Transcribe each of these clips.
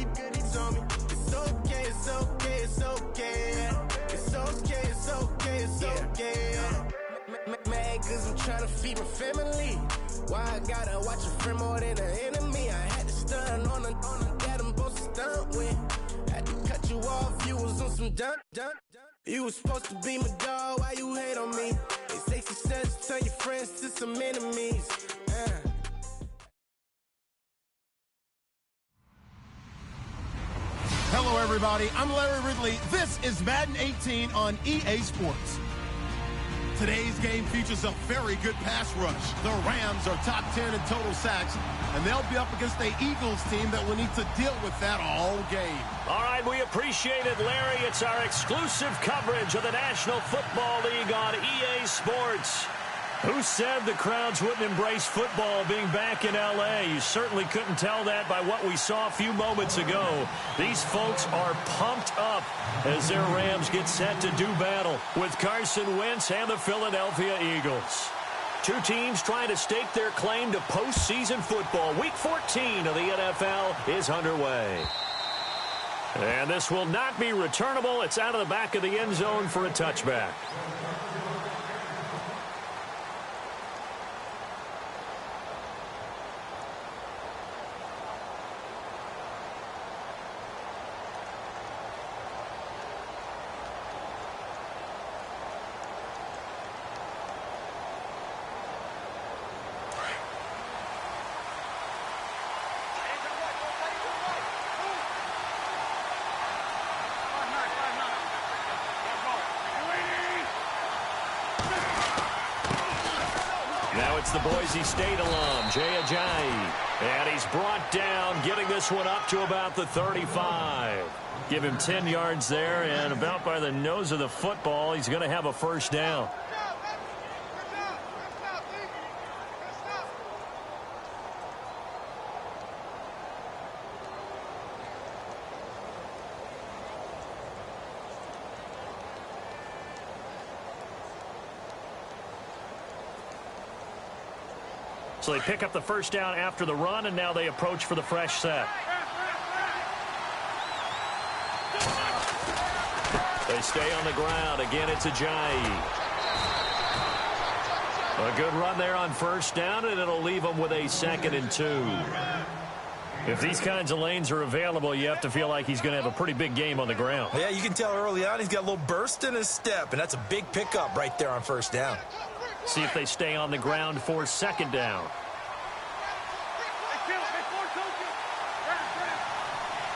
goodies on me. It's okay, it's okay, it's okay. It's okay, it's okay, it's okay. Mad cause I'm trying to feed my family. Why I gotta watch a friend more than an enemy? I had to stun on the that I'm supposed to stunt with. Had to cut you off, you was on some dun. You was supposed to be my dog, why you hate on me? They say success turn your friends to some enemies. Hello, everybody. I'm Larry Ridley. This is Madden 18 on EA Sports. Today's game features a very good pass rush. The Rams are top 10 in total sacks, and they'll be up against the Eagles team that will need to deal with that all game. All right, we appreciate it, Larry. It's our exclusive coverage of the National Football League on EA Sports. Who said the crowds wouldn't embrace football being back in L.A.? You certainly couldn't tell that by what we saw a few moments ago. These folks are pumped up as their Rams get set to do battle with Carson Wentz and the Philadelphia Eagles. Two teams trying to stake their claim to postseason football. Week 14 of the NFL is underway. And this will not be returnable. It's out of the back of the end zone for a touchback. Now it's the Boise State alum, Jay Ajayi. And he's brought down, getting this one up to about the 35. Give him 10 yards there, and about by the nose of the football, he's going to have a first down. So they pick up the first down after the run, and now they approach for the fresh set. They stay on the ground. Again, it's Ajayi. A good run there on first down, and it'll leave them with a 2nd and 2. If these kinds of lanes are available, you have to feel like he's going to have a pretty big game on the ground. Yeah, you can tell early on he's got a little burst in his step, and that's a big pickup right there on first down. See if they stay on the ground for 2nd down.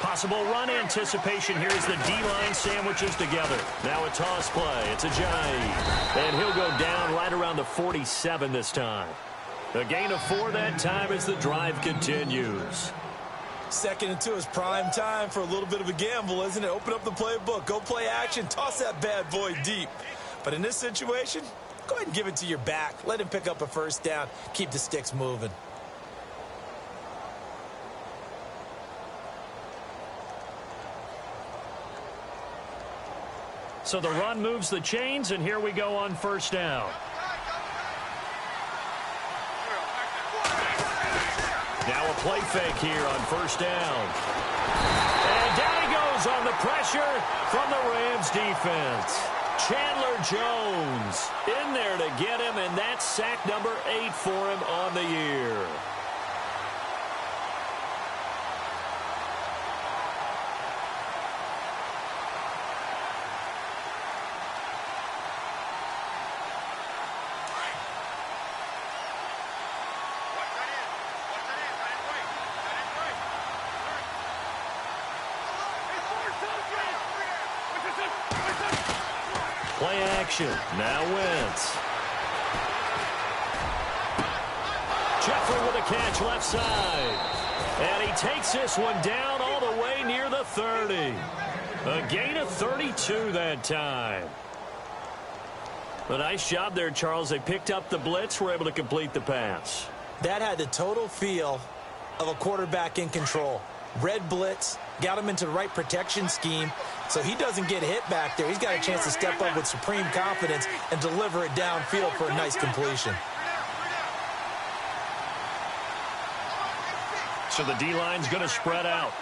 Possible run anticipation here as the D-line sandwiches together. Now a toss play. It's Ajayi. And he'll go down right around the 47 this time. A gain of 4 that time as the drive continues. 2nd and 2 is prime time for a little bit of a gamble, isn't it? Open up the playbook. Go play action. Toss that bad boy deep. But in this situation, go ahead and give it to your back. Let him pick up a first down. Keep the sticks moving. So the run moves the chains, and here we go on first down. Now a play fake here on first down. And down he goes on the pressure from the Rams defense. Chandler Jones in there to get him, and that's sack number 8 for him on the year. Play action. Now Wentz. Jeffrey with a catch left side. And he takes this one down all the way near the 30. A gain of 32 that time. A nice job there, Charles. They picked up the blitz, were able to complete the pass. That had the total feel of a quarterback in control. Red blitz, got him into the right protection scheme, so he doesn't get hit back there. He's got a chance to step up with supreme confidence and deliver it downfield for a nice completion. So the D-line's going to spread out.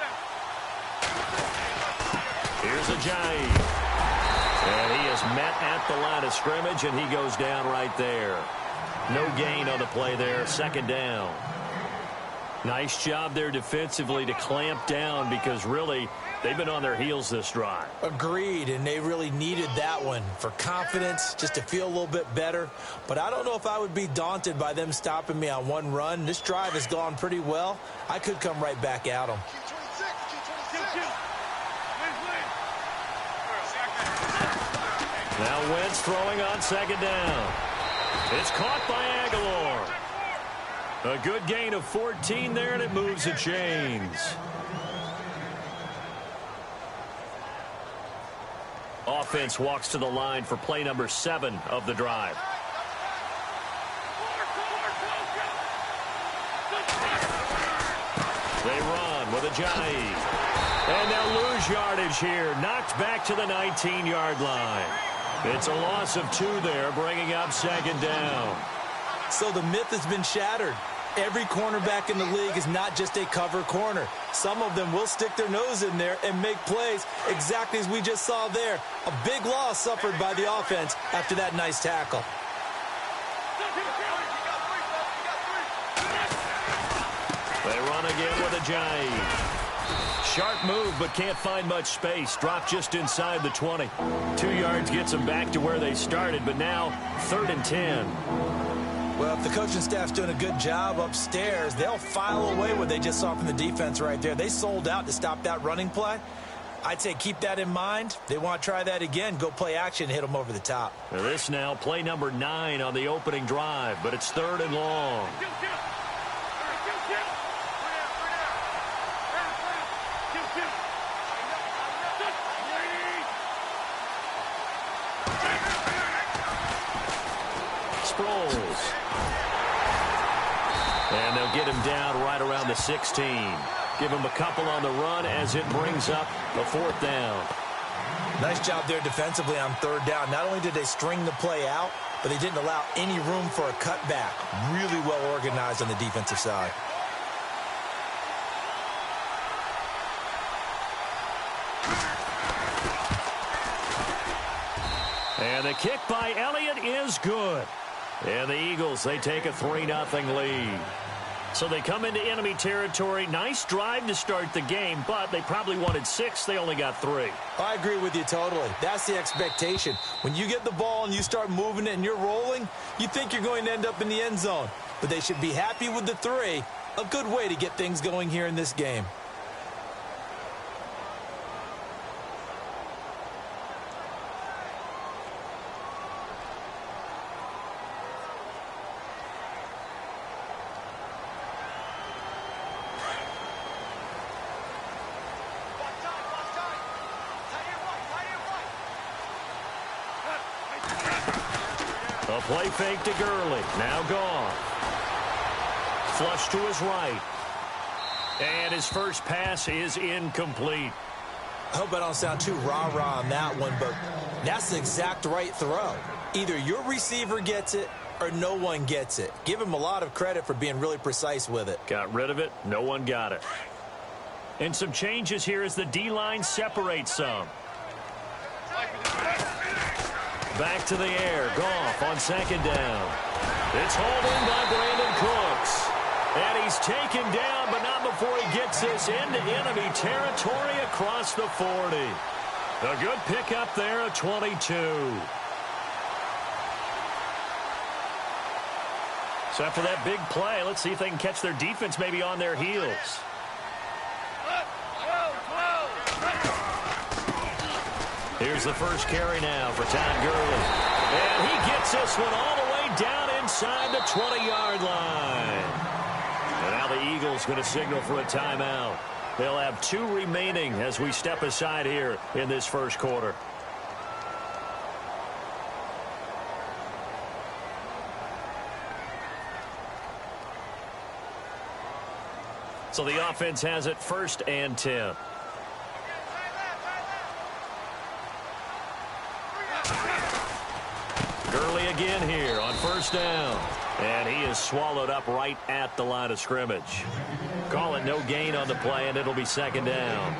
Here's Ajayi. And he is met at the line of scrimmage, and he goes down right there. No gain on the play there. Second down. Nice job there defensively to clamp down because really they've been on their heels this drive. Agreed, and they really needed that one for confidence, just to feel a little bit better. But I don't know if I would be daunted by them stopping me on one run. This drive has gone pretty well. I could come right back at them. Now Wentz throwing on second down. It's caught by Aguilar. A good gain of 14 there, and it moves the chains. Offense walks to the line for play number 7 of the drive. They run with Ajayi. And they'll lose yardage here. Knocked back to the 19-yard line. It's a loss of 2 there, bringing up second down. So the myth has been shattered. Every cornerback in the league is not just a cover corner. Some of them will stick their nose in there and make plays exactly as we just saw there. A big loss suffered by the offense after that nice tackle. They run again with Ajayi. Sharp move, but can't find much space. Dropped just inside the 20. 2 yards gets them back to where they started, but now 3rd and 10. Well, if the coaching staff's doing a good job upstairs, they'll file away what they just saw from the defense right there. They sold out to stop that running play. I'd say keep that in mind. They want to try that again. Go play action, hit them over the top. Now this now, play number 9 on the opening drive, but it's 3rd and long. Sproles. And they'll get him down right around the 16. Give him a couple on the run as it brings up a 4th down. Nice job there defensively on 3rd down. Not only did they string the play out, but they didn't allow any room for a cutback. Really well organized on the defensive side. And the kick by Elliott is good. And the Eagles, they take a 3-0 lead. So they come into enemy territory. Nice drive to start the game, but they probably wanted 6. They only got 3. I agree with you totally. That's the expectation. When you get the ball and you start moving it and you're rolling, you think you're going to end up in the end zone. But they should be happy with the 3. A good way to get things going here in this game. A play fake to Gurley. Now gone. Flush to his right. And his first pass is incomplete. I hope I don't sound too rah-rah on that one, but that's the exact right throw. Either your receiver gets it or no one gets it. Give him a lot of credit for being really precise with it. Got rid of it. No one got it. And some changes here as the D-line separates some. Back to the air. Goff on second down. It's hauled in by Brandon Cooks. And he's taken down, but not before he gets this into enemy territory across the 40. A good pickup there at 22. So after that big play, let's see if they can catch their defense maybe on their heels. Here's the first carry now for Todd Gurley. And he gets this one all the way down inside the 20-yard line. And now the Eagles going to signal for a timeout. They'll have 2 remaining as we step aside here in this first quarter. So the offense has it 1st and 10. Gurley again here on 1st down. And he is swallowed up right at the line of scrimmage. Call it no gain on the play, and it'll be second down.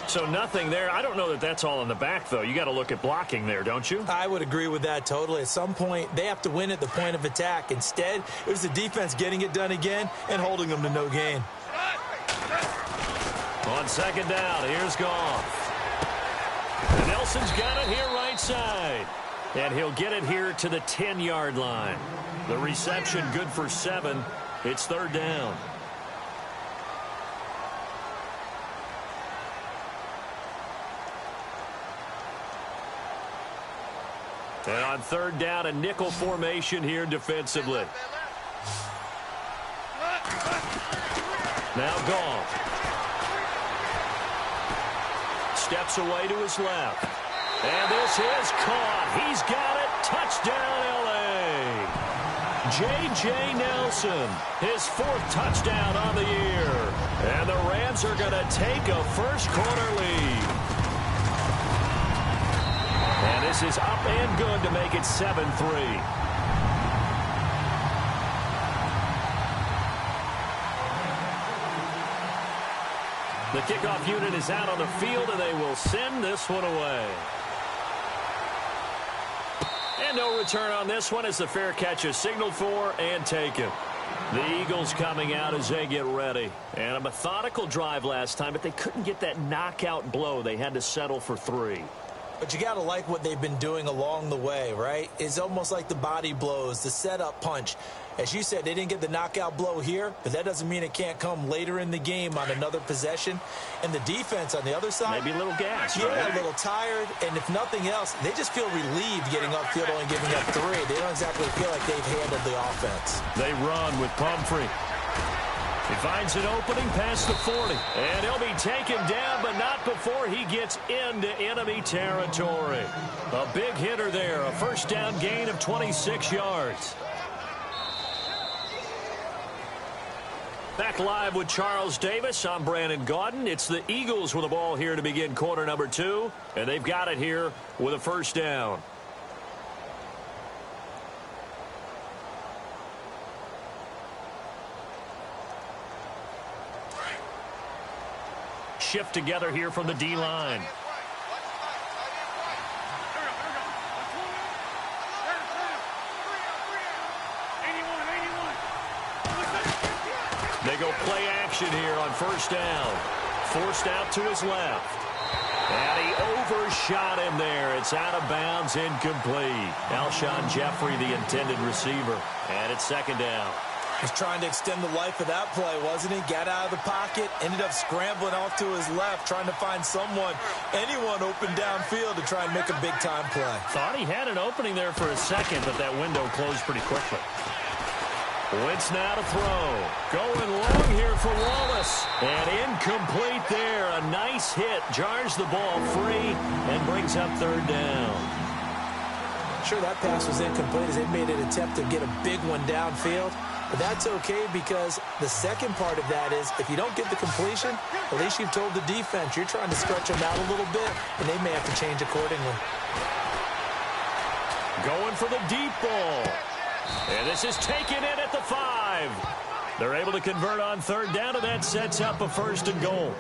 So nothing there. I don't know that that's all in the back, though. You got to look at blocking there, don't you? I would agree with that totally. At some point, they have to win at the point of attack. Instead, it was the defense getting it done again and holding them to no gain. On second down, here's Goff. And Nelson's got it here right side. And he'll get it here to the 10-yard line. The reception good for 7. It's third down. And on third down, a nickel formation here defensively. Now Goff. Steps away to his left. And this is caught. He's got it. Touchdown, L.A. J.J. Nelson, his 4th touchdown on the year. And the Rams are going to take a first-quarter lead. And this is up and good to make it 7-3. The kickoff unit is out on the field, and they will send this one away. And no return on this one as the fair catch is signaled for and taken. The Eagles coming out as they get ready. And a methodical drive last time, but they couldn't get that knockout blow. They had to settle for 3. But you got to like what they've been doing along the way, right? It's almost like the body blows, the setup punch. As you said, they didn't get the knockout blow here, but that doesn't mean it can't come later in the game on another possession. And the defense on the other side, maybe a little gas, yeah, right? A little tired. And if nothing else, they just feel relieved getting upfield, only giving up 3. They don't exactly feel like they've handled the offense. They run with Pumphrey. He finds an opening past the 40. And he'll be taken down, but not before he gets into enemy territory. A big hitter there. A first down gain of 26 yards. Back live with Charles Davis. I'm Brandon Gaudin. It's the Eagles with the ball here to begin quarter number 2. And they've got it here with a first down. Shift together here from the D-line. They go play action here on first down. Forced out to his left. And he overshot him there. It's out of bounds, incomplete. Alshon Jeffrey, the intended receiver. And it's second down. Was trying to extend the life of that play, wasn't he? Got out of the pocket, ended up scrambling off to his left, trying to find anyone open downfield to try and make a big-time play. Thought he had an opening there for a second, but that window closed pretty quickly. Wentz now to throw. Going long here for Wallace. And incomplete there. A nice hit. Jars the ball free and brings up third down. Sure, that pass was incomplete as they made an attempt to get a big one downfield. But that's okay because the second part of that is if you don't get the completion, at least you've told the defense you're trying to stretch them out a little bit, and they may have to change accordingly. Going for the deep ball. And this is taken in at the 5. They're able to convert on third down, and that sets up a first and goal.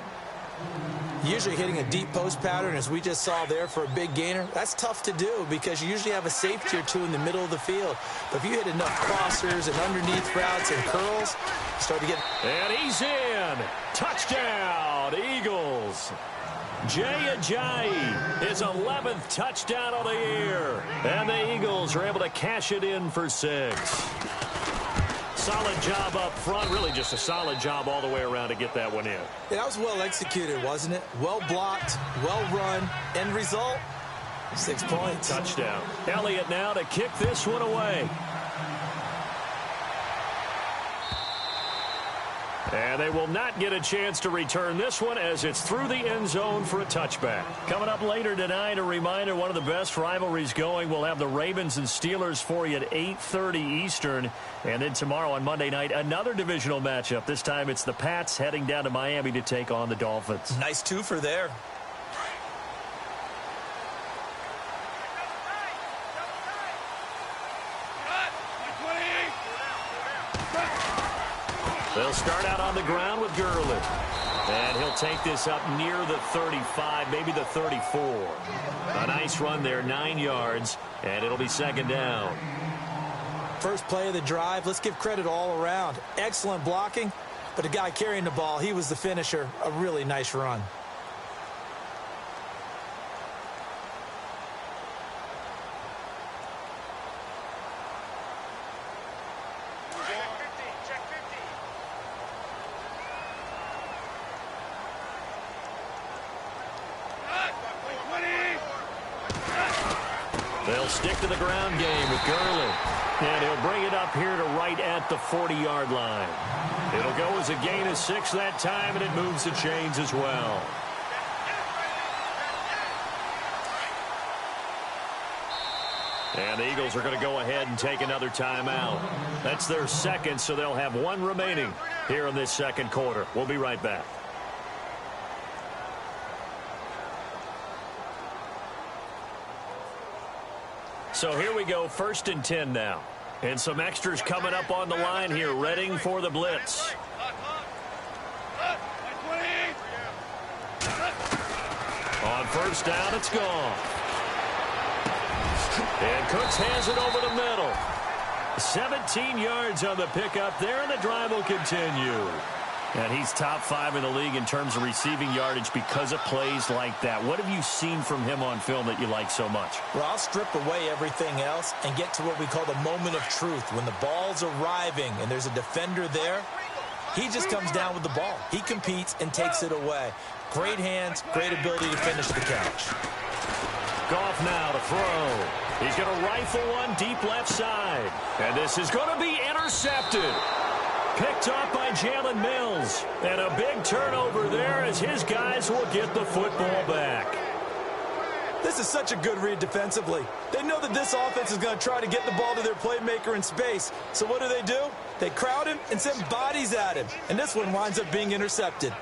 Usually hitting a deep post pattern, as we just saw there for a big gainer, that's tough to do because you usually have a safety or 2 in the middle of the field. But if you hit enough crossers and underneath routes and curls, you start to get... And he's in. Touchdown, Eagles. Jay Ajayi, his 11th touchdown of the year. And the Eagles are able to cash it in for 6. Solid job up front. Really just a solid job all the way around to get that one in. Yeah, that was well executed, wasn't it? Well blocked, well run. End result, 6 points. Touchdown. Elliott now to kick this one away. And they will not get a chance to return this one as it's through the end zone for a touchback. Coming up later tonight, a reminder, one of the best rivalries going. We'll have the Ravens and Steelers for you at 8:30 Eastern. And then tomorrow on Monday night, another divisional matchup. This time it's the Pats heading down to Miami to take on the Dolphins. Nice twofer there. They'll start out on the ground with Gurley. And he'll take this up near the 35, maybe the 34. A nice run there, 9 yards, and it'll be second down. First play of the drive, let's give credit all around. Excellent blocking, but the guy carrying the ball, he was the finisher. A really nice run. They'll stick to the ground game with Gurley. And he'll bring it up here to right at the 40-yard line. It'll go as a gain of 6 that time, and it moves the chains as well. And the Eagles are going to go ahead and take another timeout. That's their second, so they'll have 1 remaining here in this second quarter. We'll be right back. So here we go, 1st and 10 now. And some extras coming up on the line here, readying for the blitz. On 1st down, it's gone. And Cooks has it over the middle. 17 yards on the pickup there, and the drive will continue. And he's top 5 in the league in terms of receiving yardage because of plays like that. What have you seen from him on film that you like so much? Well, I'll strip away everything else and get to what we call the moment of truth. When the ball's arriving and there's a defender there, he just comes down with the ball. He competes and takes it away. Great hands, great ability to finish the catch. Goff now to throw. He's going to rifle one deep left side. And this is going to be intercepted. Picked off by Jalen Mills. And a big turnover there as his guys will get the football back. This is such a good read defensively. They know that this offense is going to try to get the ball to their playmaker in space. So what do? They crowd him and send bodies at him. And this one winds up being intercepted.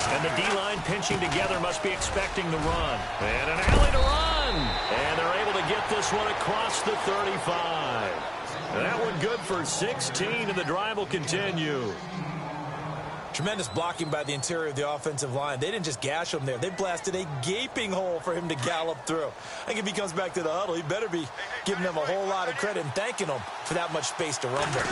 And the D-line pinching together must be expecting the run. And an alley to run. And they're able to get this one across the 35. And that one good for 16, and the drive will continue. Tremendous blocking by the interior of the offensive line. They didn't just gash him there. They blasted a gaping hole for him to gallop through. I think if he comes back to the huddle, he better be giving them a whole lot of credit and thanking them for that much space to run there.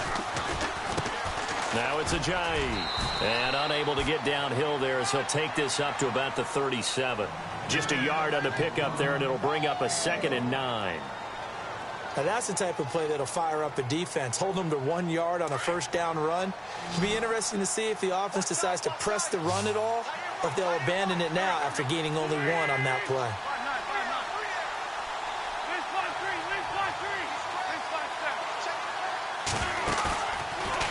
Now it's Ajayi. And unable to get downhill there as he'll take this up to about the 37. Just a yard on the pickup there, and it'll bring up a 2nd and 9. Now that's the type of play that'll fire up a defense. Hold them to 1 yard on a 1st down run. It'll be interesting to see if the offense decides to press the run at all, or if they'll abandon it now after gaining only 1 on that play.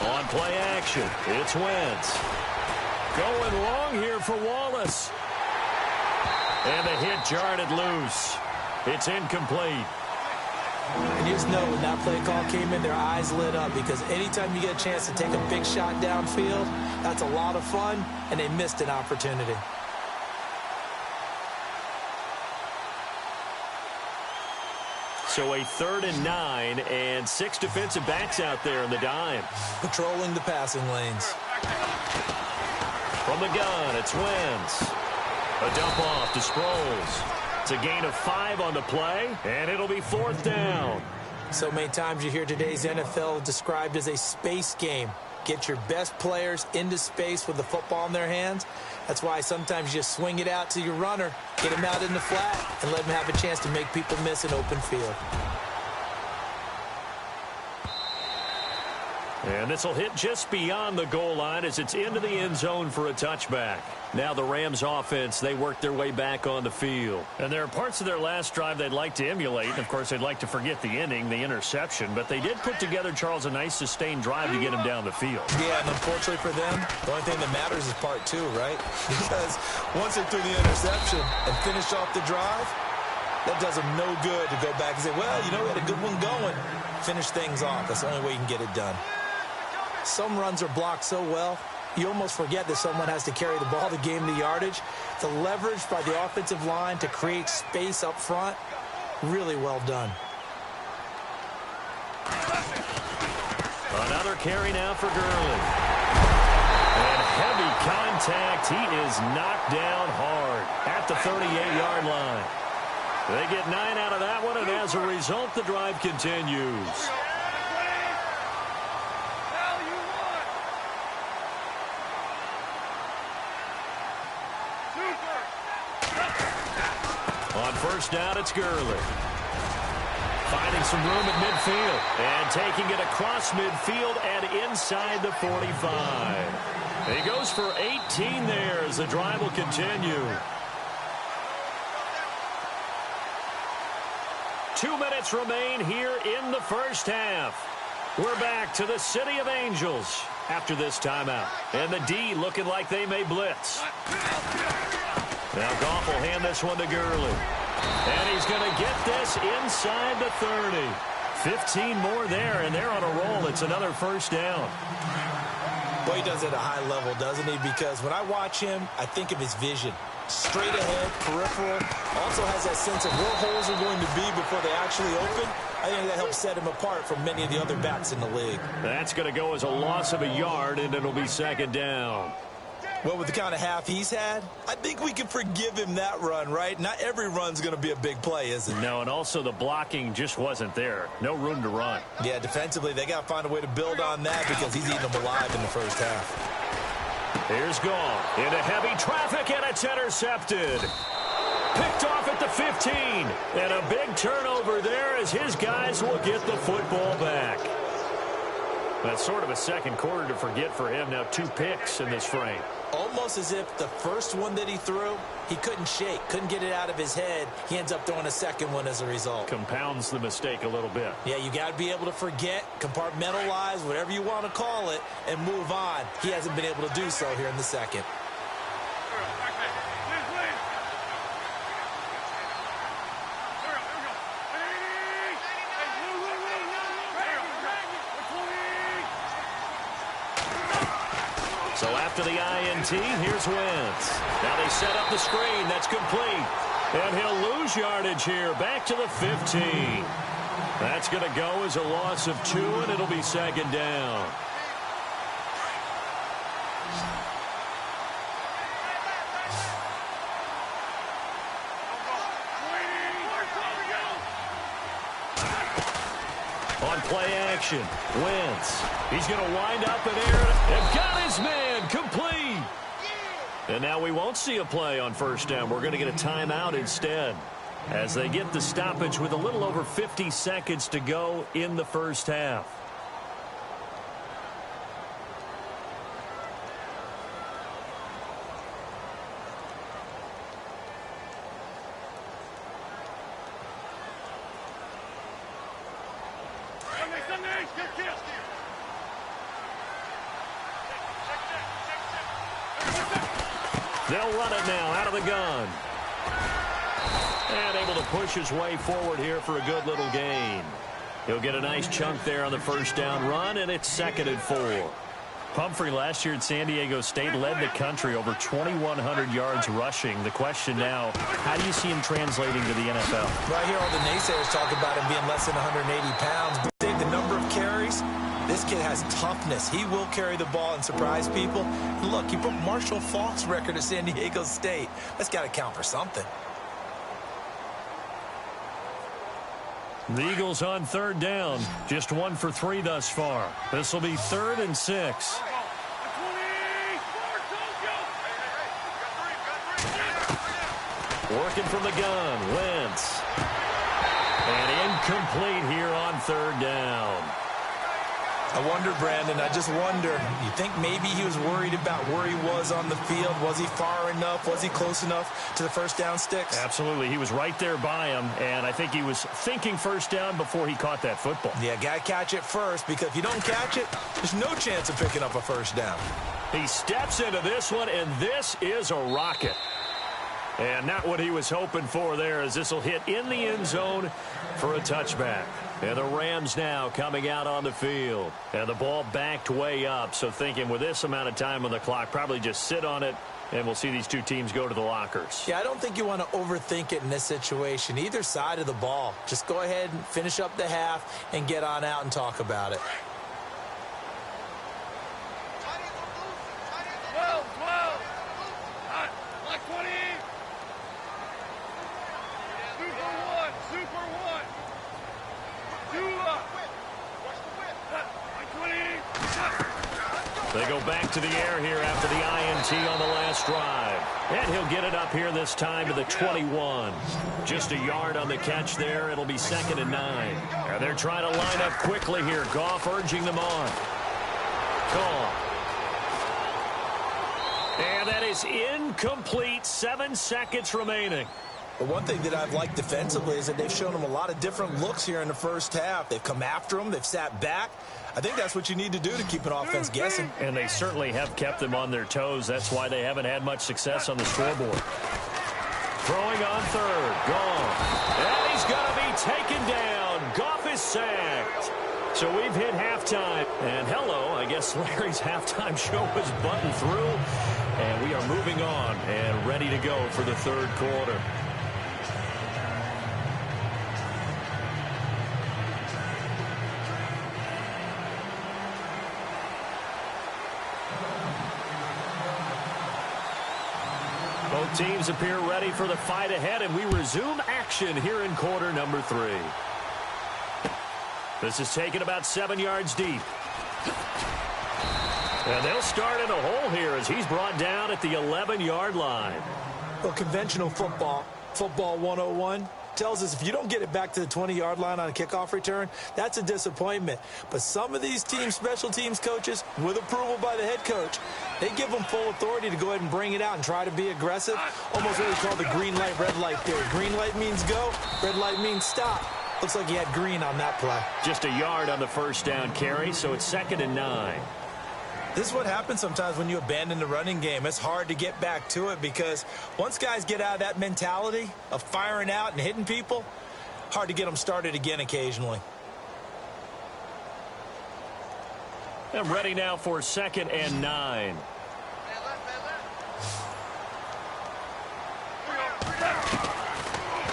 On play action, it's Wentz. Going long here for Wallace. And the hit jarred it loose. It's incomplete. And you just know when that play call came in, their eyes lit up, because anytime you get a chance to take a big shot downfield, that's a lot of fun, and they missed an opportunity. So a 3rd and 9, and 6 defensive backs out there in the dime. Patrolling the passing lanes. From the gun, it's Wentz. A dump off to Sproles. It's a gain of 5 on the play, and it'll be 4th down. So many times you hear today's NFL described as a space game. Get your best players into space with the football in their hands. That's why sometimes you just swing it out to your runner, get him out in the flat, and let him have a chance to make people miss an open field. And this will hit just beyond the goal line as it's into the end zone for a touchback. Now the Rams offense, they work their way back on the field. And there are parts of their last drive they'd like to emulate. And, of course, they'd like to forget the inning, the interception. But they did put together, Charles, a nice sustained drive to get him down the field. Yeah, and unfortunately for them, the only thing that matters is part 2, right? Because once they threw the interception and finished off the drive, that does them no good to go back and say, well, you know, we had a good one going. Finish things off. That's the only way you can get it done. Some runs are blocked so well, you almost forget that someone has to carry the ball to gain the yardage. The leverage by the offensive line to create space up front, really well done. Another carry now for Gurley. And heavy contact. He is knocked down hard at the 38-yard line. They get 9 out of that one, and as a result, the drive continues. On first down, it's Gurley. Finding some room at midfield and taking it across midfield and inside the 45. He goes for 18 there as the drive will continue. 2 minutes remain here in the first half. We're back to the City of Angels after this timeout. And the D looking like they may blitz. Now Goff will hand this one to Gurley. And he's going to get this inside the 30. 15 more there, and they're on a roll. It's another first down. Well, he does it at a high level, doesn't he? Because when I watch him, I think of his vision. Straight ahead, peripheral. Also has that sense of where holes are going to be before they actually open. I think that helps set him apart from many of the other backs in the league. That's going to go as a loss of a yard, and it'll be second down. Well, with the kind of half he's had, I think we can forgive him that run, right? Not every run's going to be a big play, is it? No, and also the blocking just wasn't there. No room to run. Yeah, defensively, they got to find a way to build on that because he's eating them alive in the first half. Here's Goff into heavy traffic, and it's intercepted. Picked off at the 15. And a big turnover there as his guys will get the football back. That's sort of a second quarter to forget for him. Now 2 picks in this frame. Almost as if the first one that he threw, he couldn't shake, couldn't get it out of his head. He ends up throwing a second one as a result. Compounds the mistake a little bit. Yeah, you got to be able to forget, compartmentalize, whatever you want to call it, and move on. He hasn't been able to do so here in the second. So after the INT, here's Wentz. Now they set up the screen. That's complete. And he'll lose yardage here. Back to the 15. That's going to go as a loss of 2, and it'll be second down. On play action, Wentz. He's going to wind up in air and got his man complete. And now we won't see a play on first down. We're going to get a timeout instead as they get the stoppage with a little over 50 seconds to go in the first half. They'll run it now out of the gun. And able to push his way forward here for a good little gain. He'll get a nice chunk there on the first down run, and it's 2nd and 4. Pumphrey last year at San Diego State led the country over 2,100 yards rushing. The question now, how do you see him translating to the NFL? Right here, all the naysayers talk about him being less than 180 pounds. But the number of carries, this kid has toughness. He will carry the ball and surprise people. And look, he broke Marshall Faulk's record at San Diego State. That's got to count for something. The Eagles on 3rd down. Just 1 for 3 thus far. This will be 3rd and 6. Working from the gun, Wentz. And incomplete here on 3rd down. I wonder, Brandon, I just wonder, you think maybe he was worried about where he was on the field? Was he far enough? Was he close enough to the first down sticks? Absolutely. He was right there by him, and I think he was thinking first down before he caught that football. Yeah, got to catch it first, because if you don't catch it, there's no chance of picking up a first down. He steps into this one, and this is a rocket. And not what he was hoping for there, as this will hit in the end zone for a touchback. And the Rams now coming out on the field. And the ball backed way up. So thinking with this amount of time on the clock, probably just sit on it, and we'll see these two teams go to the lockers. Yeah, I don't think you want to overthink it in this situation. Either side of the ball. Just go ahead and finish up the half and get on out and talk about it. 12, 12. Like 20. Super one, super one. Two up. Like 20. They go back to the air here after the INT on the last drive. And he'll get it up here this time to the 21. Just a yard on the catch there. It'll be 2nd and 9. And they're trying to line up quickly here. Goff urging them on. Goff. And that is incomplete. 7 seconds remaining. The one thing that I've liked defensively is that they've shown them a lot of different looks here in the first half. They've come after them. They've sat back. I think that's what you need to do to keep an offense guessing. And they certainly have kept them on their toes. That's why they haven't had much success on the scoreboard. Throwing on third. Goff. And he's going to be taken down. Goff is sacked. So we've hit halftime. And hello, I guess Larry's halftime show was buttoned through. And we are moving on and ready to go for the third quarter. Both teams appear ready for the fight ahead, and we resume action here in quarter number 3. This is taken about 7 yards deep. And they'll start in a hole here as he's brought down at the 11-yard line. Well, conventional football 101, tells us if you don't get it back to the 20-yard line on a kickoff return, that's a disappointment. But some of these team special teams coaches, with approval by the head coach, they give them full authority to go ahead and bring it out and try to be aggressive. Almost what we call the green light, red light theory. Green light means go, red light means stop. Looks like he had green on that play. Just a yard on the first down carry, so it's 2nd and 9. This is what happens sometimes when you abandon the running game. It's hard to get back to it because once guys get out of that mentality of firing out and hitting people, hard to get them started again occasionally. And ready now for 2nd and 9.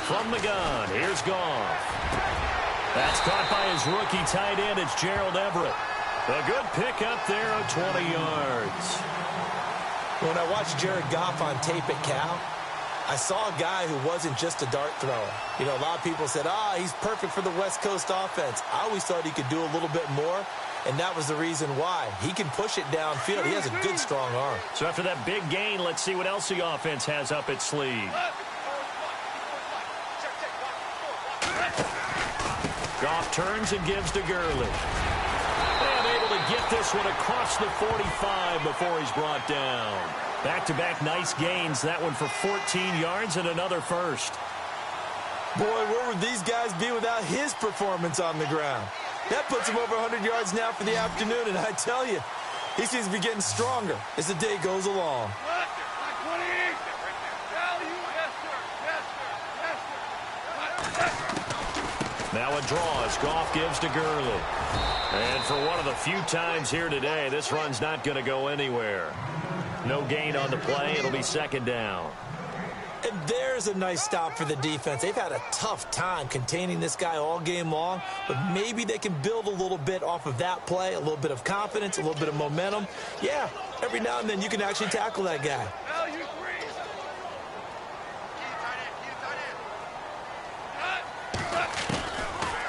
From the gun, here's Goff. That's caught by his rookie tight end. It's Gerald Everett. A good pick up there of 20 yards. When I watched Jared Goff on tape at Cal, I saw a guy who wasn't just a dart thrower. You know, a lot of people said, he's perfect for the West Coast offense. I always thought he could do a little bit more, and that was the reason why. He can push it downfield. He has a good, strong arm. So after that big gain, let's see what else the offense has up its sleeve. Goff turns and gives to Gurley. And able to get this one across the 45 before he's brought down. Back-to-back nice gains. That one for 14 yards and another first. Boy, where would these guys be without his performance on the ground? That puts him over 100 yards now for the afternoon, and I tell you, he seems to be getting stronger as the day goes along. Now a draw as Goff gives to Gurley. And for one of the few times here today, this run's not going to go anywhere. No gain on the play. It'll be 2nd down. And there's a nice stop for the defense. They've had a tough time containing this guy all game long, but maybe they can build a little bit off of that play, a little bit of confidence, a little bit of momentum. Yeah, every now and then you can actually tackle that guy.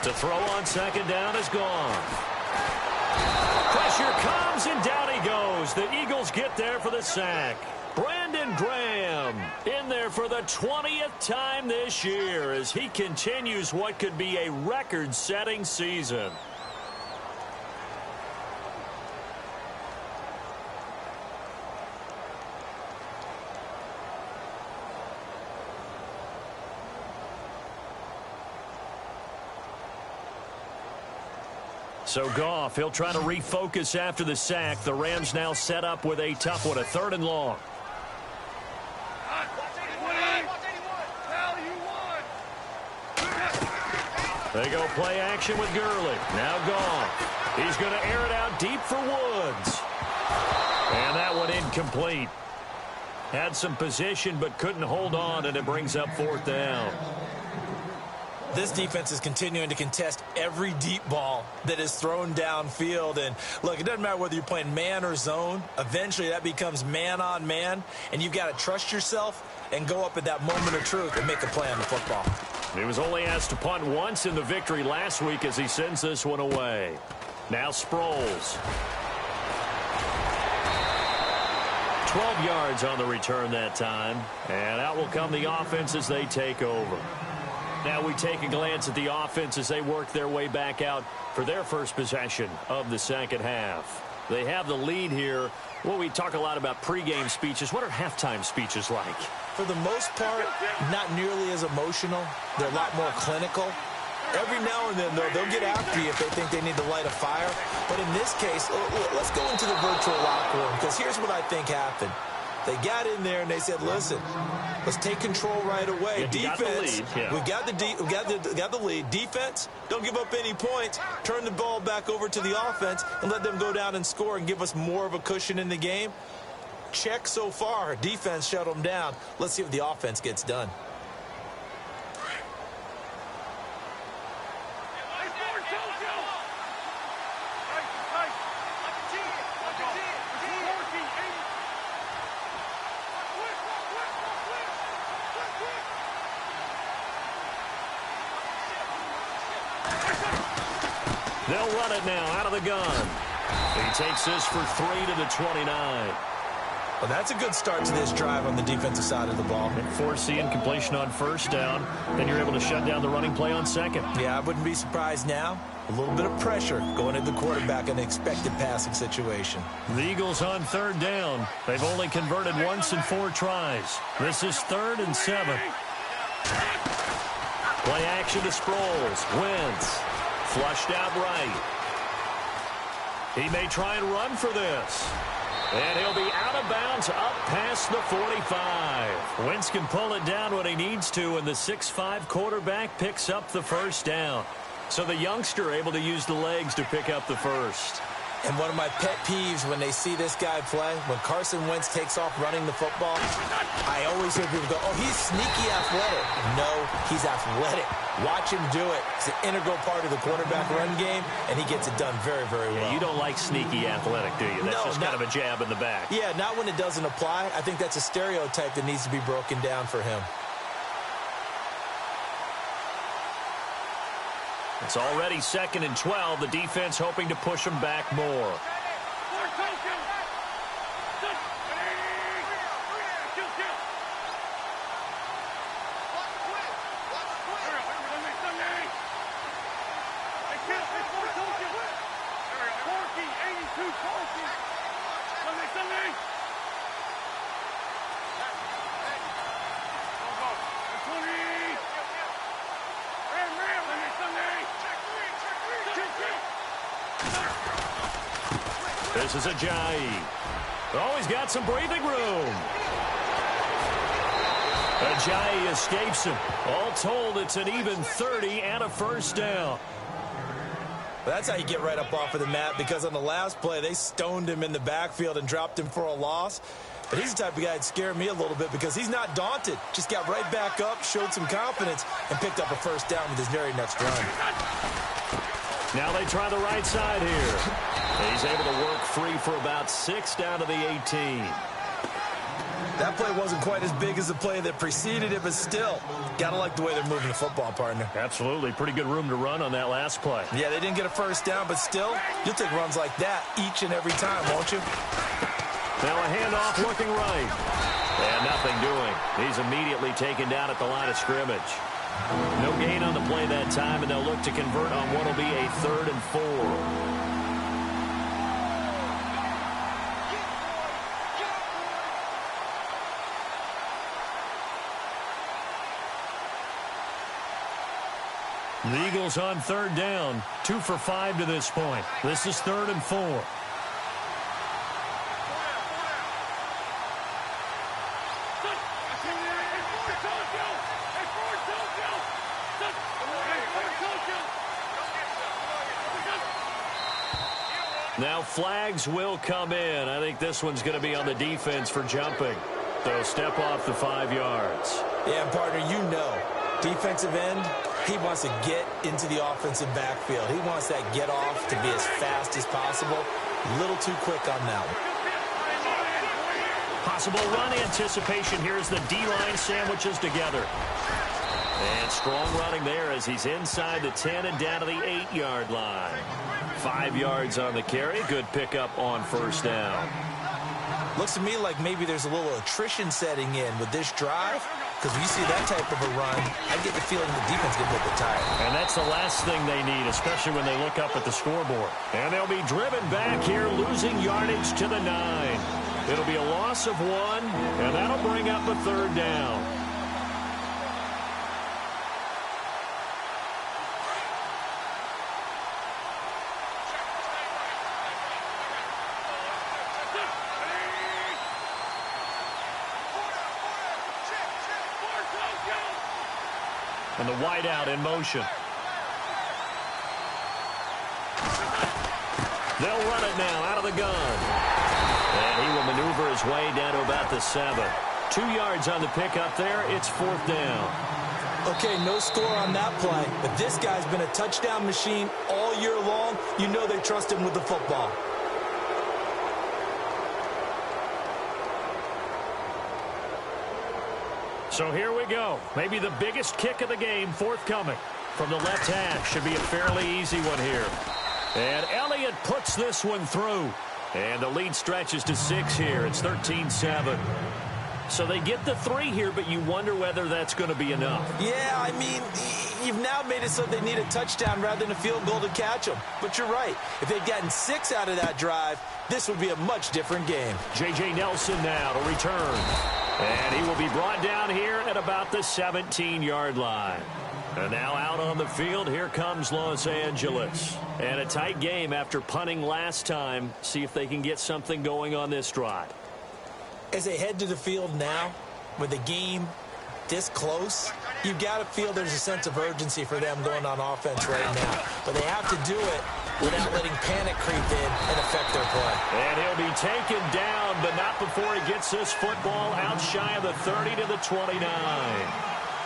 To throw on 2nd down is gone. Pressure comes, and down he goes. The Eagles get there for the sack. Brandon Graham in there for the 20th time this year as he continues what could be a record-setting season. So Goff, he'll try to refocus after the sack. The Rams now set up with a tough one, a 3rd and long. They go play action with Gurley. Now gone. He's going to air it out deep for Woods. And that one incomplete. Had some position but couldn't hold on, and it brings up 4th down. This defense is continuing to contest every deep ball that is thrown downfield. And, look, it doesn't matter whether you're playing man or zone. Eventually that becomes man on man, and you've got to trust yourself and go up at that moment of truth and make a play on the football. He was only asked to punt once in the victory last week as he sends this one away. Now Sproles. 12 yards on the return that time. And out will come the offense as they take over. Now we take a glance at the offense as they work their way back out for their first possession of the second half. They have the lead here. Well, we talk a lot about pregame speeches. What are halftime speeches like? For the most part, not nearly as emotional. They're a lot more clinical. Every now and then, though, they'll get after you if they think they need to light a fire. But in this case, let's go into the virtual locker room, because here's what I think happened. They got in there and they said, listen, let's take control right away. Yeah, defense, we got the lead. Defense, don't give up any points. Turn the ball back over to the offense and let them go down and score and give us more of a cushion in the game. Check so far. Defense shut them down. Let's see if the offense gets done. They'll run it now out of the gun. He takes this for 3 to the 29. Well, that's a good start to this drive on the defensive side of the ball. Forcing completion on first down. Then you're able to shut down the running play on second. Yeah, I wouldn't be surprised now. A little bit of pressure going into the quarterback in an expected passing situation. The Eagles on 3rd down. They've only converted once in 4 tries. This is 3rd and 7. Play action to Sproles. Wentz. Flushed out right. He may try and run for this. And he'll be out of bounds up past the 45. Wentz can pull it down when he needs to, and the 6'5" quarterback picks up the first down. So the youngster able to use the legs to pick up the first. And one of my pet peeves when they see this guy play, when Carson Wentz takes off running the football, I always hear people go, oh, he's sneaky athletic. No, he's athletic. Watch him do it. It's an integral part of the quarterback run game, and he gets it done very, very well. Yeah, you don't like sneaky athletic, do you? That's just kind of a jab in the back. Yeah, not when it doesn't apply. I think that's a stereotype that needs to be broken down for him. It's already 2nd and 12. The defense hoping to push them back more. This is Ajayi. Oh, he's got some breathing room. Ajayi escapes him. All told, it's an even 30 and a first down. That's how you get right up off of the mat, because on the last play, they stoned him in the backfield and dropped him for a loss. But he's the type of guy that scared me a little bit because he's not daunted. Just got right back up, showed some confidence, and picked up a first down with his very next run. Now they try the right side here. He's able to work free for about 6 down to the 18. That play wasn't quite as big as the play that preceded it, but still, got to like the way they're moving the football, partner. Absolutely. Pretty good room to run on that last play. Yeah, they didn't get a first down, but still, you'll take runs like that each and every time, won't you? Now a handoff looking right. And nothing doing. He's immediately taken down at the line of scrimmage. No gain on the play that time, and they'll look to convert on what will be a 3rd and 4. The Eagles on 3rd down, 2 for 5 to this point. This is 3rd and 4. Now flags will come in. I think this one's going to be on the defense for jumping. So step off the 5 yards. Yeah, partner, you know, defensive end, he wants to get into the offensive backfield. He wants that get off to be as fast as possible. A little too quick on that one. Possible run anticipation here as the D-line sandwiches together. And strong running there as he's inside the 10 and down to the 8-yard line. 5 yards on the carry. Good pickup on first down. Looks to me like maybe there's a little attrition setting in with this drive. Because when you see that type of a run, I get the feeling the defense gets a little bit tired. And that's the last thing they need, especially when they look up at the scoreboard. And they'll be driven back here, losing yardage to the 9. It'll be a loss of 1, and that'll bring up a 3rd down. And the wideout in motion. They'll run it now out of the gun. And he will maneuver his way down to about the 7. 2 yards on the pickup there. It's 4th down. Okay, no score on that play. But this guy's been a touchdown machine all year long. You know they trust him with the football. So here we go. Maybe the biggest kick of the game forthcoming from the left hash. Should be a fairly easy one here. And Elliott puts this one through. And the lead stretches to 6 here. It's 13-7. So they get the 3 here, but you wonder whether that's going to be enough. Yeah, I mean, you've now made it so they need a touchdown rather than a field goal to catch them. But you're right. If they'd gotten 6 out of that drive, this would be a much different game. J.J. Nelson now to return. And he will be brought down here at about the 17-yard line. And now out on the field, here comes Los Angeles. And a tight game after punting last time. See if they can get something going on this drive. As they head to the field now, with the game this close, you've got to feel there's a sense of urgency for them going on offense right now. But they have to do it without letting panic creep in and affect their play. And he'll be taken down, but not before he gets this football out shy of the 30 to the 29.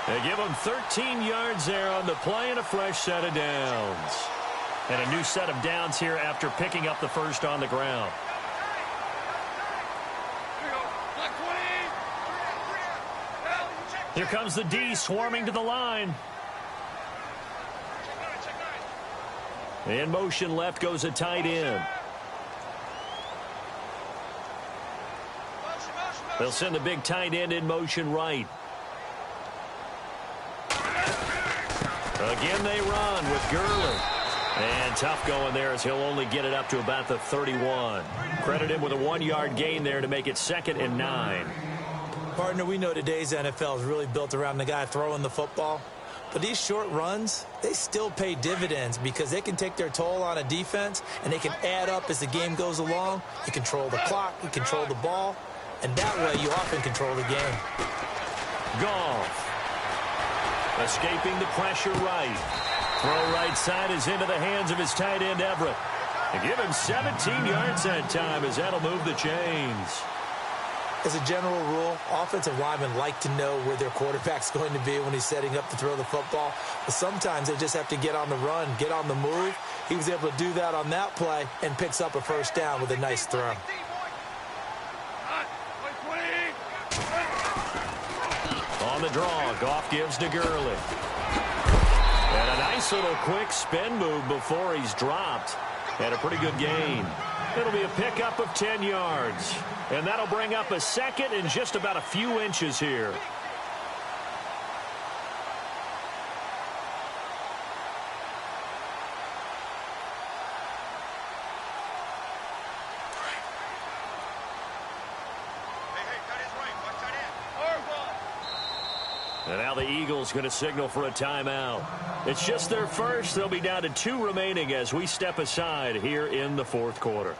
They give him 13 yards there on the play and a fresh set of downs. And a new set of downs here after picking up the first on the ground. Here comes the D swarming to the line. In motion left goes a tight end. They'll send the big tight end in motion right. Again they run with Gurley. And tough going there as he'll only get it up to about the 31. Credit him with a 1-yard gain there to make it 2nd and 9. Partner, we know today's NFL is really built around the guy throwing the football. But these short runs, they still pay dividends because they can take their toll on a defense and they can add up as the game goes along. You control the clock, you control the ball, and that way you often control the game. Goff. Escaping the pressure right. Throw right side is into the hands of his tight end Everett. And give him 17 yards that time as that'll move the chains. As a general rule, offensive linemen like to know where their quarterback's going to be when he's setting up to throw the football. But sometimes they just have to get on the run, get on the move. He was able to do that on that play and picks up a first down with a nice throw. On the draw, Goff gives to Gurley. And a nice little quick spin move before he's dropped. Had a pretty good gain. It'll be a pickup of 10 yards. And that'll bring up a 2nd and just about a few inches here. And now the Eagles going to signal for a timeout. It's just their first. They'll be down to 2 remaining as we step aside here in the 4th quarter.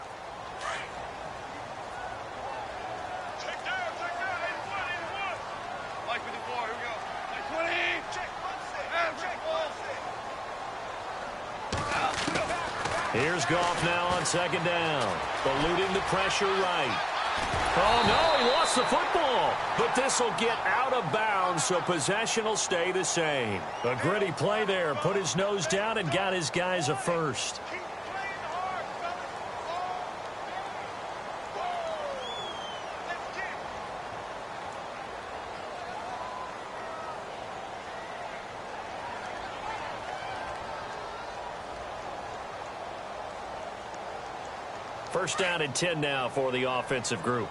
Here's Goff now on second down. Eluding the pressure right. Oh, no, he lost the football. But this will get out of bounds, so possession will stay the same. A gritty play there. Put his nose down and got his guys a first. First down and 10 now for the offensive group.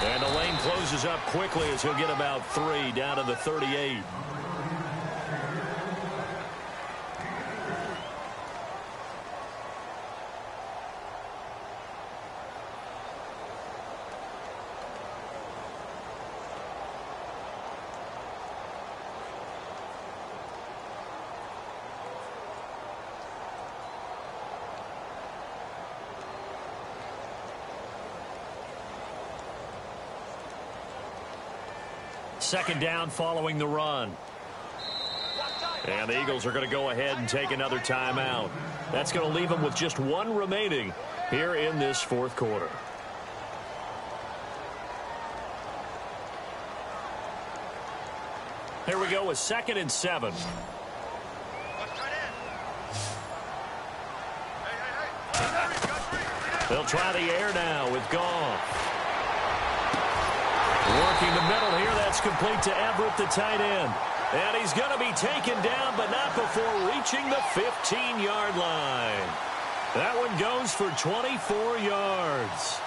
And the lane closes up quickly as he'll get about 3 down to the 38. Second down following the run. And the Eagles are going to go ahead and take another timeout. That's going to leave them with just 1 remaining here in this fourth quarter. Here we go with 2nd and 7. They'll try the air now with Goff. Working the middle here. That's complete to Everett, the tight end. And he's going to be taken down, but not before reaching the 15-yard line. That one goes for 24 yards.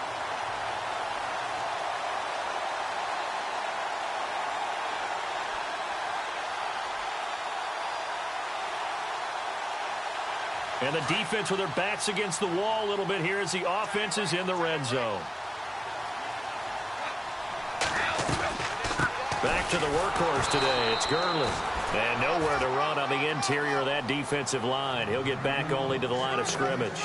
And the defense with their backs against the wall a little bit here as the offense is in the red zone. Back to the workhorse today. It's Gurley. And nowhere to run on the interior of that defensive line. He'll get back only to the line of scrimmage.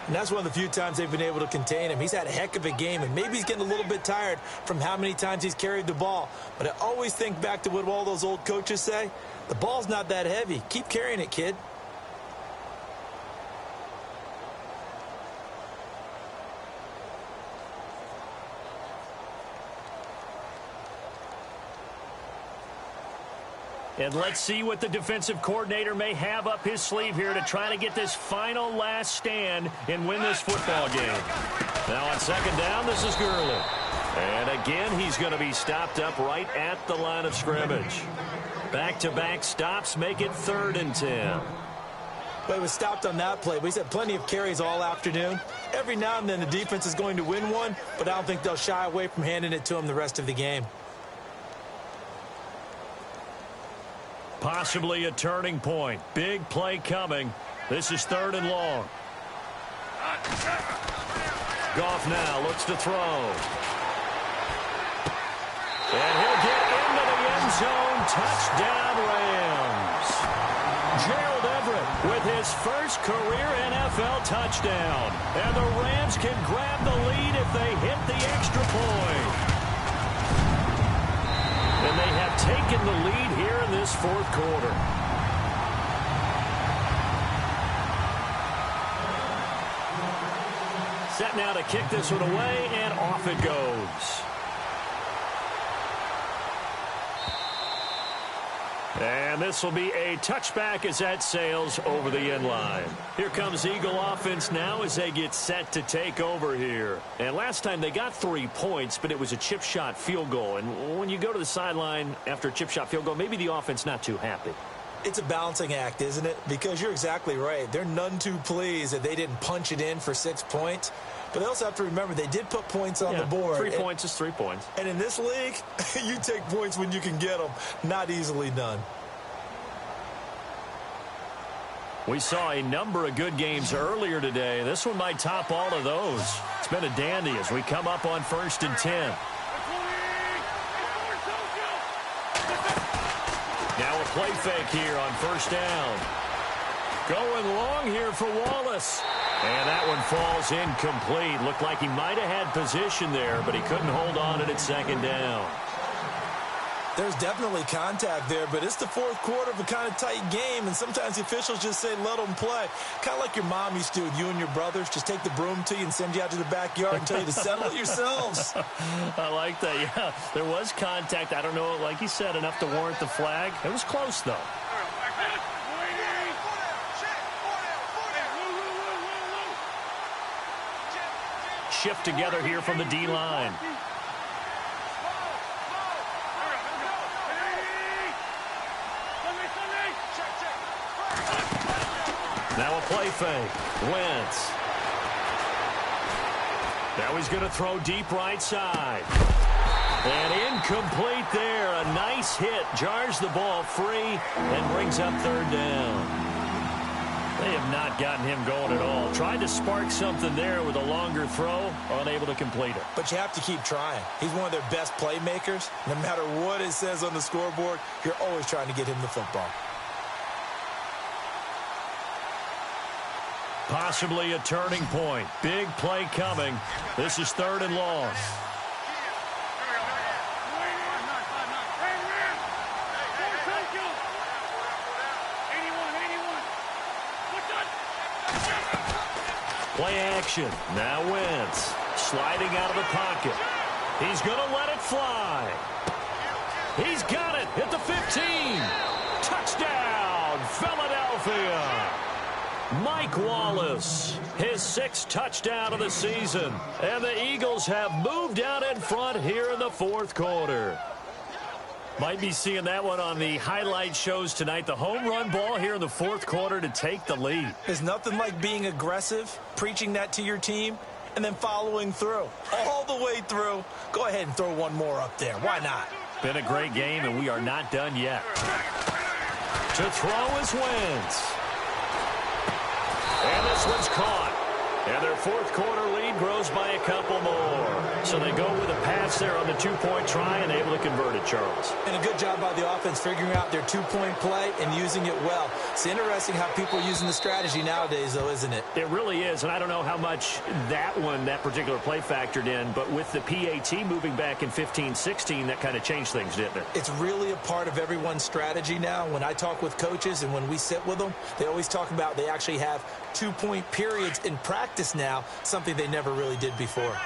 And that's one of the few times they've been able to contain him. He's had a heck of a game, and maybe he's getting a little bit tired from how many times he's carried the ball. But I always think back to what all those old coaches say. The ball's not that heavy. Keep carrying it, kid. And let's see what the defensive coordinator may have up his sleeve here to try to get this final last stand and win this football game. Now on second down, this is Gurley. And again, he's going to be stopped up right at the line of scrimmage. Back-to-back stops make it 3rd and 10. But he was stopped on that play, but he's had plenty of carries all afternoon. Every now and then the defense is going to win one, but I don't think they'll shy away from handing it to him the rest of the game. Possibly a turning point. Big play coming. This is 3rd and long. Goff now looks to throw. And he'll get into the end zone. Touchdown, Rams. Gerald Everett with his first career NFL touchdown. And the Rams can grab the lead if they hit the extra point. And they have taken the lead here in this fourth quarter. Set now to kick this one away, and off it goes. And this will be a touchback as that sails over the end line. Here comes Eagle offense now as they get set to take over here. And last time they got 3 points, but it was a chip shot field goal. And when you go to the sideline after a chip shot field goal, maybe the offense not too happy. It's a balancing act, isn't it? Because you're exactly right. They're none too pleased that they didn't punch it in for 6 points. But they also have to remember they did put points on the board. 3 points is 3 points. And in this league, you take points when you can get them. Not easily done. We saw a number of good games earlier today. This one might top all of those. It's been a dandy as we come up on 1st and 10. Now a play fake here on 1st down. Going long here for Wallace. And that one falls incomplete. Looked like he might have had position there, but he couldn't hold on to it at 2nd down. There's definitely contact there, but it's the fourth quarter of a kind of tight game, and sometimes the officials just say, let them play. Kind of like your mom used to do with you and your brothers. Just take the broom to you and send you out to the backyard and tell you to settle it yourselves. I like that, yeah. There was contact. I don't know, like you said, enough to warrant the flag. It was close, though. Shift together here from the D-line. Now a play fake. Wentz. Now he's going to throw deep right side. And incomplete there. A nice hit. Jars the ball free and brings up third down. They have not gotten him going at all. Tried to spark something there with a longer throw. Unable to complete it. But you have to keep trying. He's one of their best playmakers. No matter what it says on the scoreboard, you're always trying to get him the football. Possibly a turning point. Big play coming. This is third and long. Play action. Now Wentz. Sliding out of the pocket. He's going to let it fly. He's got it at the 15. Touchdown, Philadelphia. Mike Wallace, his 6th touchdown of the season. And the Eagles have moved out in front here in the fourth quarter. Might be seeing that one on the highlight shows tonight. The home run ball here in the fourth quarter to take the lead. There's nothing like being aggressive, preaching that to your team, and then following through. All the way through. Go ahead and throw one more up there. Why not? Been a great game, and we are not done yet. To throw is Wentz. And this one's caught. And their fourth quarter lead grows by a couple more. So they go with a pass there on the two-point try and able to convert it, Charles. And a good job by the offense figuring out their two-point play and using it well. It's interesting how people are using the strategy nowadays, though, isn't it? It really is, and I don't know how much that particular play factored in, but with the PAT moving back in 15-16, that kind of changed things, didn't it? It's really a part of everyone's strategy now. When I talk with coaches and when we sit with them, they always talk about they actually have two-point periods in practice now, something they never really did before.